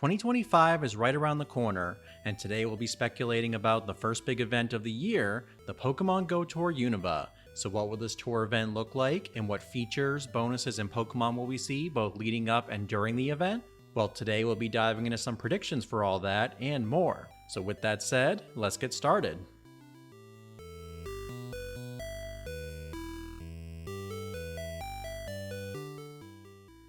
2025 is right around the corner, and today we'll be speculating about the first big event of the year, the Pokemon Go Tour Unova. So what will this tour event look like, and what features, bonuses, and Pokemon will we see both leading up and during the event? Well, today we'll be diving into some predictions for all that and more. So with that said, let's get started.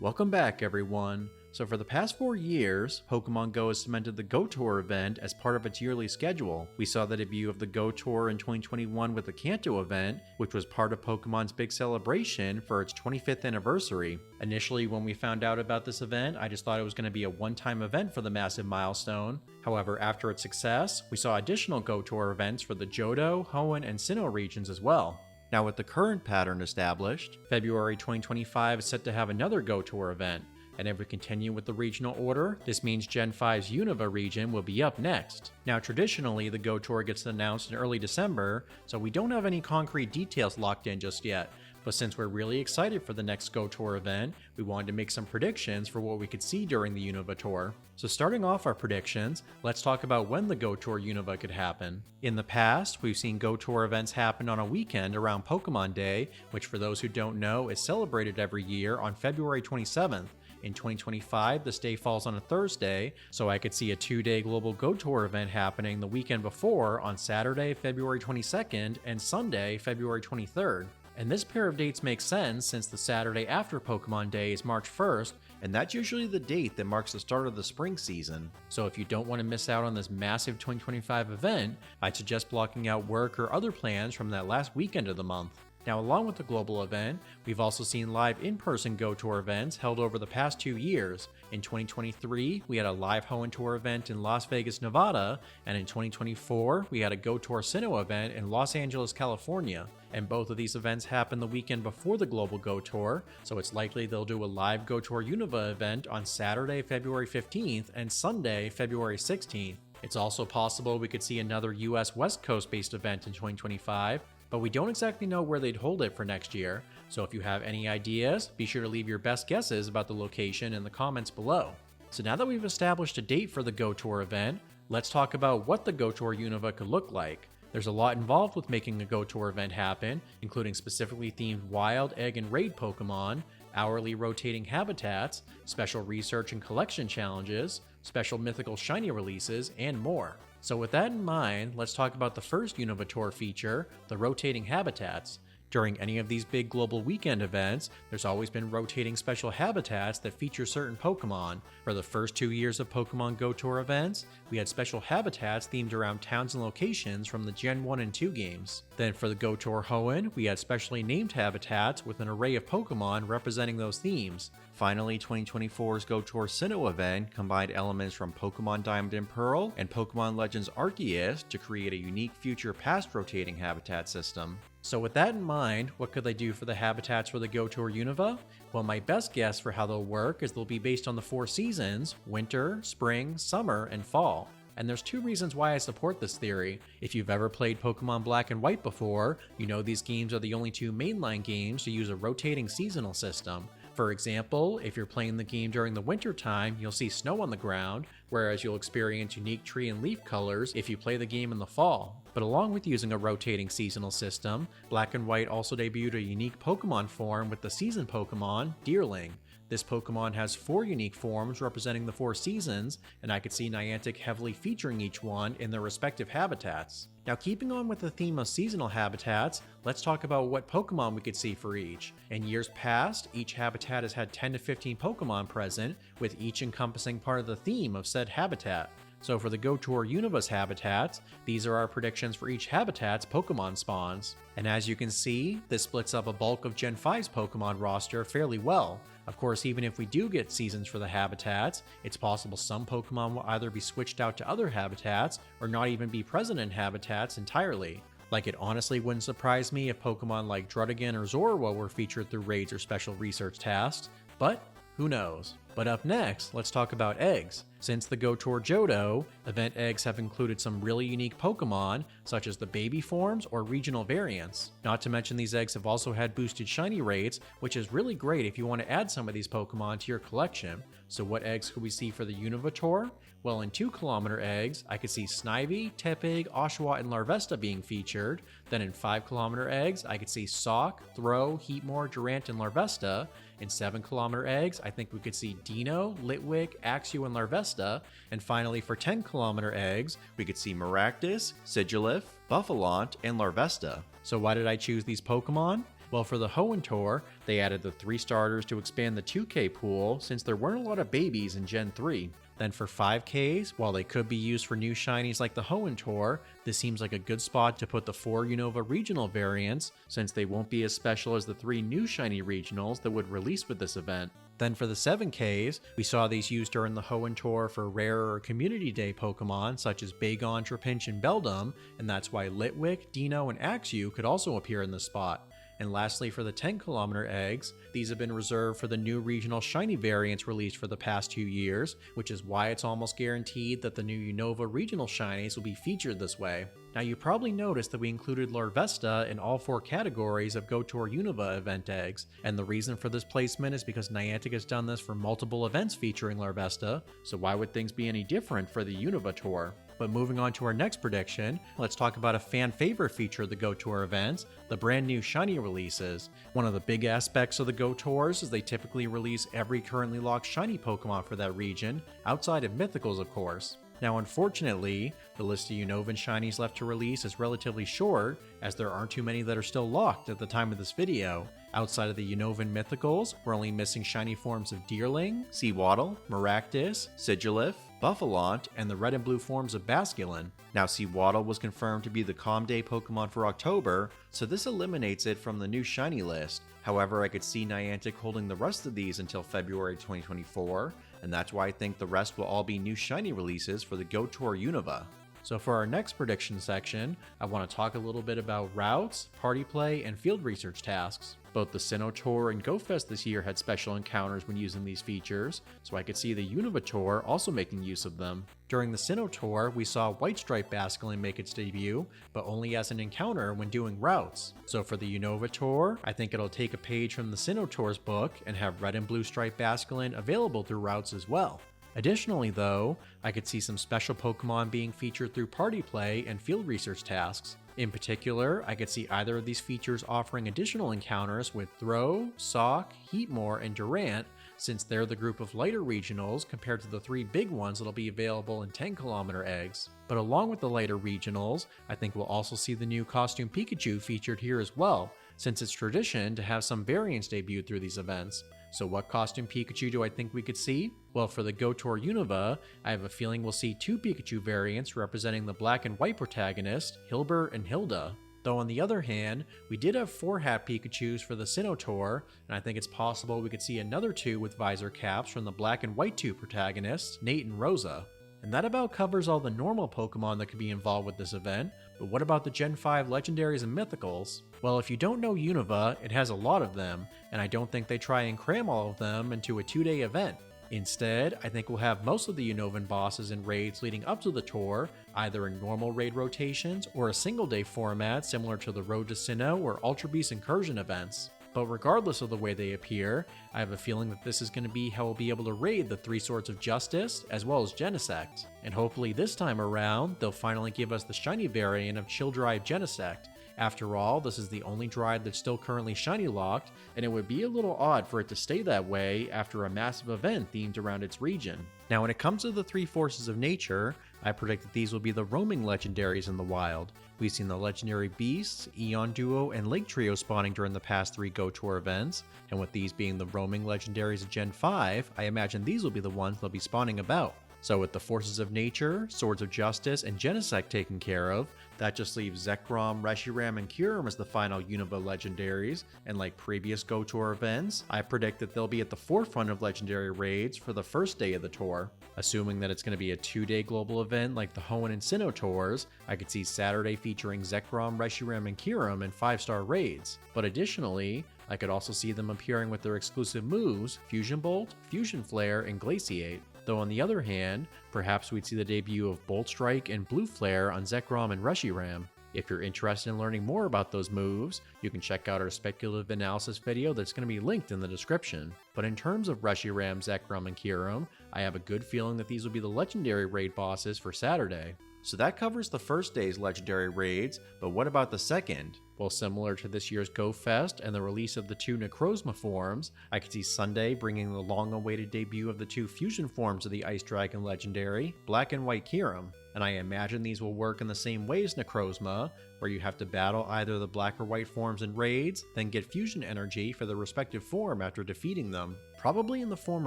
Welcome back, everyone. So for the past 4 years, Pokemon Go has cemented the Go Tour event as part of its yearly schedule. We saw the debut of the Go Tour in 2021 with the Kanto event, which was part of Pokemon's big celebration for its 25th anniversary. Initially, when we found out about this event, I just thought it was going to be a one-time event for the massive milestone. However, after its success, we saw additional Go Tour events for the Johto, Hoenn, and Sinnoh regions as well. Now with the current pattern established, February 2025 is set to have another Go Tour event. And if we continue with the regional order, this means Gen 5's Unova region will be up next. Now traditionally, the Go Tour gets announced in early December, so we don't have any concrete details locked in just yet. But since we're really excited for the next Go Tour event, we wanted to make some predictions for what we could see during the Unova Tour. So starting off our predictions, let's talk about when the Go Tour Unova could happen. In the past, we've seen Go Tour events happen on a weekend around Pokemon Day, which for those who don't know is celebrated every year on February 27th. In 2025, this day falls on a Thursday, so I could see a 2-day global Go Tour event happening the weekend before on Saturday, February 22nd and Sunday, February 23rd. And this pair of dates makes sense since the Saturday after Pokemon Day is March 1st, and that's usually the date that marks the start of the spring season. So if you don't want to miss out on this massive 2025 event, I'd suggest blocking out work or other plans from that last weekend of the month. Now, along with the global event, we've also seen live in-person Go Tour events held over the past 2 years. In 2023, we had a live Hoenn Tour event in Las Vegas, Nevada, and in 2024, we had a Go Tour Sinnoh event in Los Angeles, California. And both of these events happened the weekend before the global Go Tour, so it's likely they'll do a live Go Tour Unova event on Saturday, February 15th and Sunday, February 16th. It's also possible we could see another US West Coast-based event in 2025, but we don't exactly know where they'd hold it for next year, so if you have any ideas, be sure to leave your best guesses about the location in the comments below. So now that we've established a date for the Go Tour event, let's talk about what the Go Tour Unova could look like. There's a lot involved with making a Go Tour event happen, including specifically themed wild, egg, and raid Pokemon, hourly rotating habitats, special research and collection challenges, special mythical shiny releases, and more. So with that in mind, let's talk about the first Unova Tour feature, the rotating habitats. During any of these big global weekend events, there's always been rotating special habitats that feature certain Pokemon. For the first 2 years of Pokemon Go Tour events, we had special habitats themed around towns and locations from the Gen 1 and 2 games. Then for the Go Tour Hoenn, we had specially named habitats with an array of Pokemon representing those themes. Finally, 2024's Go Tour Sinnoh event combined elements from Pokemon Diamond and Pearl and Pokemon Legends Arceus to create a unique future past rotating habitat system. So with that in mind, what could they do for the habitats for the Go Tour Unova? Well, my best guess for how they'll work is they'll be based on the 4 seasons: winter, spring, summer, and fall. And there's 2 reasons why I support this theory. If you've ever played Pokemon Black and White before, you know these games are the only 2 mainline games to use a rotating seasonal system. For example, if you're playing the game during the winter time, you'll see snow on the ground, whereas you'll experience unique tree and leaf colors if you play the game in the fall. But along with using a rotating seasonal system, Black and White also debuted a unique Pokemon form with the season Pokemon, Deerling. This Pokemon has 4 unique forms representing the 4 seasons, and I could see Niantic heavily featuring each one in their respective habitats. Now keeping on with the theme of seasonal habitats, let's talk about what Pokemon we could see for each. In years past, each habitat has had 10 to 15 Pokemon present, with each encompassing part of the theme of said habitat. So for the Go Tour Unova's habitats, these are our predictions for each habitat's Pokemon spawns. And as you can see, this splits up a bulk of Gen 5's Pokemon roster fairly well. Of course, even if we do get seasons for the habitats, it's possible some Pokemon will either be switched out to other habitats or not even be present in habitats entirely. Like, it honestly wouldn't surprise me if Pokemon like Druddigon or Zorua were featured through raids or special research tasks, but who knows? But up next, let's talk about eggs. Since the Go Tour Johto, event eggs have included some really unique Pokemon, such as the baby forms or regional variants. Not to mention these eggs have also had boosted shiny rates, which is really great if you want to add some of these Pokemon to your collection. So what eggs could we see for the Unova Tour? Well, in 2km eggs, I could see Snivy, Tepig, Oshawott, and Larvesta being featured. Then in 5km eggs, I could see Sawk, Throh, Heatmor, Durant, and Larvesta. In 7km eggs, I think we could see Dino, Litwick, Axew, and Larvesta. And finally, for 10km eggs, we could see Maractus, Sigilyph, Buffalont, and Larvesta. So why did I choose these Pokemon? Well, for the Hoenn Tour, they added the 3 starters to expand the 2K pool since there weren't a lot of babies in Gen 3. Then for 5Ks, while they could be used for new shinies like the Hoenn Tour, this seems like a good spot to put the 4 Unova regional variants, since they won't be as special as the 3 new shiny regionals that would release with this event. Then for the 7Ks, we saw these used during the Hoenn Tour for rarer Community Day Pokemon such as Bagon, Trapinch, and Beldum, and that's why Litwick, Dino, and Axew could also appear in this spot. And lastly, for the 10km eggs, these have been reserved for the new regional shiny variants released for the past 2 years, which is why it's almost guaranteed that the new Unova regional shinies will be featured this way. Now you probably noticed that we included Larvesta in all 4 categories of Go Tour Unova event eggs, and the reason for this placement is because Niantic has done this for multiple events featuring Larvesta, so why would things be any different for the Unova Tour? But moving on to our next prediction, let's talk about a fan favorite feature of the Go Tour events, the brand new shiny releases. One of the big aspects of the Go Tours is they typically release every currently locked shiny Pokemon for that region, outside of Mythicals of course. Now unfortunately, the list of Unovan shinies left to release is relatively short, as there aren't too many that are still locked at the time of this video. Outside of the Unovan Mythicals, we're only missing shiny forms of Deerling, Seawaddle, Maractus, Sigilyph, Buffalont, and the red and blue forms of Basculin. Now Seawaddle was confirmed to be the Calm Day Pokemon for October, so this eliminates it from the new shiny list. However, I could see Niantic holding the rest of these until February 2024, and that's why I think the rest will all be new shiny releases for the Go Tour Unova. So for our next prediction section, I want to talk a little bit about routes, party play, and field research tasks. Both the Sinnoh Tour and GoFest this year had special encounters when using these features, so I could see the Unova Tour also making use of them. During the Sinnoh Tour, we saw White Stripe Basculin make its debut, but only as an encounter when doing routes. So for the Unova Tour, I think it'll take a page from the Sinnoh Tour's book and have Red and Blue Stripe Basculin available through routes as well. Additionally though, I could see some special Pokemon being featured through party play and field research tasks. In particular, I could see either of these features offering additional encounters with Throh, Sawk, Heatmor, and Durant, since they're the group of lighter regionals compared to the 3 big ones that'll be available in 10km eggs. But along with the lighter regionals, I think we'll also see the new costume Pikachu featured here as well, since it's tradition to have some variants debut through these events. So what costume Pikachu do I think we could see? Well, for the Go Tour Unova, I have a feeling we'll see 2 Pikachu variants representing the black and white protagonist, Hilbert and Hilda. Though on the other hand, we did have 4 hat Pikachus for the Sinnoh Tour, and I think it's possible we could see another 2 with visor caps from the black and white 2 protagonists, Nate and Rosa. And that about covers all the normal Pokemon that could be involved with this event, but what about the Gen 5 Legendaries and Mythicals? Well, if you don't know Unova, it has a lot of them, and I don't think they try and cram all of them into a 2-day event. Instead, I think we'll have most of the Unovan bosses and raids leading up to the tour, either in normal raid rotations or a single-day format similar to the Road to Sinnoh or Ultra Beast Incursion events. But regardless of the way they appear, I have a feeling that this is going to be how we'll be able to raid the 3 Swords of Justice, as well as Genesect. And hopefully this time around, they'll finally give us the shiny variant of Chill Drive Genesect. After all, this is the only drive that's still currently shiny locked, and it would be a little odd for it to stay that way after a massive event themed around its region. Now when it comes to the 3 forces of nature, I predict that these will be the roaming legendaries in the wild. We've seen the legendary beasts, Eon Duo, and Lake Trio spawning during the past 3 Go Tour events, and with these being the roaming legendaries of Gen 5, I imagine these will be the ones they'll be spawning about. So with the forces of nature, Swords of Justice, and Genesect taken care of, that just leaves Zekrom, Reshiram, and Kyurem as the final Unova legendaries, and like previous Go Tour events, I predict that they'll be at the forefront of legendary raids for the first day of the tour. Assuming that it's going to be a 2-day global event like the Hoenn and Sinnoh tours, I could see Saturday featuring Zekrom, Reshiram, and Kyurem in 5-star raids. But additionally, I could also see them appearing with their exclusive moves, Fusion Bolt, Fusion Flare, and Glaciate. Though on the other hand, perhaps we'd see the debut of Bolt Strike and Blue Flare on Zekrom and Reshiram. If you're interested in learning more about those moves, you can check out our speculative analysis video that's going to be linked in the description. But in terms of Reshiram, Zekrom, and Kyurem, I have a good feeling that these will be the legendary raid bosses for Saturday. So that covers the first day's legendary raids, but what about the second? Well, similar to this year's Go Fest and the release of the 2 Necrozma forms, I could see Sunday bringing the long-awaited debut of the 2 fusion forms of the Ice Dragon legendary, Black and White Kyurem. And I imagine these will work in the same way as Necrozma, where you have to battle either the black or white forms in raids, then get fusion energy for the respective form after defeating them. Probably in the form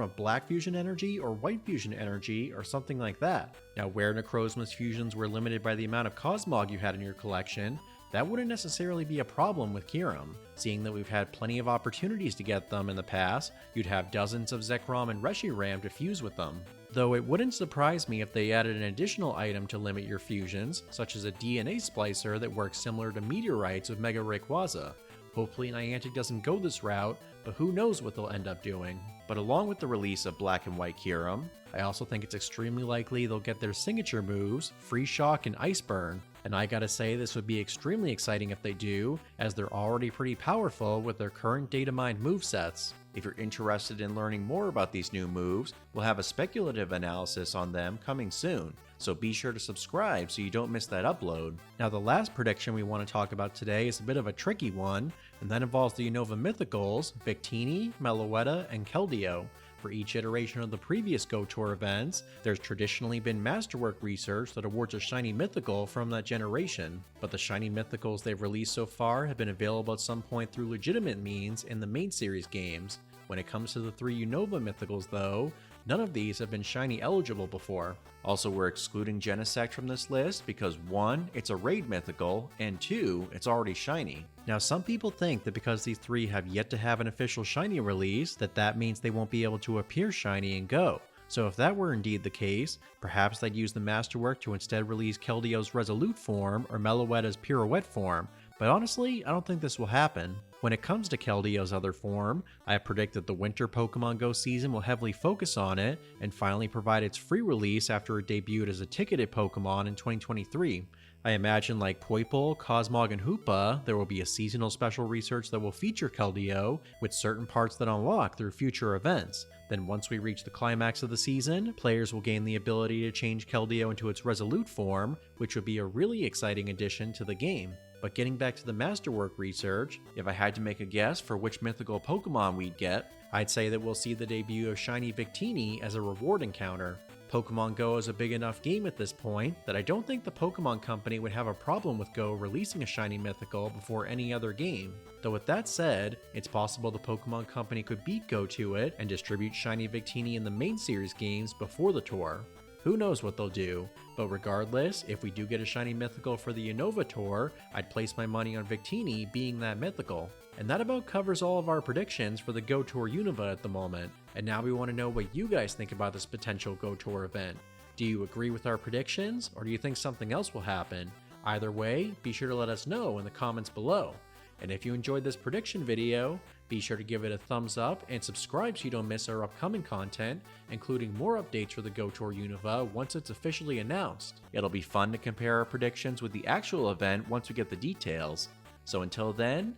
of black fusion energy or white fusion energy or something like that. Now, where Necrozma's fusions were limited by the amount of Cosmog you had in your collection, that wouldn't necessarily be a problem with Kyurem. Seeing that we've had plenty of opportunities to get them in the past, you'd have dozens of Zekrom and Reshiram to fuse with them. Though it wouldn't surprise me if they added an additional item to limit your fusions, such as a DNA splicer that works similar to meteorites with Mega Rayquaza. Hopefully Niantic doesn't go this route, but who knows what they'll end up doing. But along with the release of Black and White Kyurem, I also think it's extremely likely they'll get their signature moves, Freeze Shock and Ice Burn. And I gotta say, this would be extremely exciting if they do, as they're already pretty powerful with their current data mined movesets. If you're interested in learning more about these new moves, we'll have a speculative analysis on them coming soon, so be sure to subscribe so you don't miss that upload. Now, the last prediction we want to talk about today is a bit of a tricky one, and that involves the Unova Mythicals, Victini, Meloetta, and Keldeo. For each iteration of the previous Go Tour events, there's traditionally been masterwork research that awards a shiny mythical from that generation, but the shiny mythicals they've released so far have been available at some point through legitimate means in the main series games. When it comes to the 3 Unova mythicals though, none of these have been shiny eligible before. Also, we're excluding Genesect from this list because 1, it's a raid mythical, and 2, it's already shiny. Now, some people think that because these 3 have yet to have an official shiny release, that means they won't be able to appear shiny in Go. So if that were indeed the case, perhaps they'd use the masterwork to instead release Keldeo's Resolute form or Meloetta's Pirouette form, but honestly, I don't think this will happen. When it comes to Keldeo's other form, I predict that the winter Pokemon Go season will heavily focus on it and finally provide its free release after it debuted as a ticketed Pokemon in 2023. I imagine like Poipole, Cosmog, and Hoopa, there will be a seasonal special research that will feature Keldeo with certain parts that unlock through future events. Then once we reach the climax of the season, players will gain the ability to change Keldeo into its Resolute form, which would be a really exciting addition to the game. But getting back to the masterwork research, if I had to make a guess for which mythical Pokemon we'd get, I'd say that we'll see the debut of Shiny Victini as a reward encounter. Pokemon Go is a big enough game at this point that I don't think the Pokemon Company would have a problem with Go releasing a shiny mythical before any other game. Though with that said, it's possible the Pokemon Company could beat Go to it and distribute Shiny Victini in the main series games before the tour. Who knows what they'll do, but regardless, if we do get a shiny mythical for the Unova tour, I'd place my money on Victini being that mythical. And that about covers all of our predictions for the Go Tour Unova at the moment. And now we want to know what you guys think about this potential Go Tour event. Do you agree with our predictions, or do you think something else will happen? Either way, be sure to let us know in the comments below. And if you enjoyed this prediction video, be sure to give it a thumbs up and subscribe so you don't miss our upcoming content, including more updates for the Go Tour Unova once it's officially announced. It'll be fun to compare our predictions with the actual event once we get the details. So until then,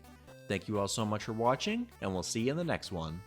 thank you all so much for watching, and we'll see you in the next one.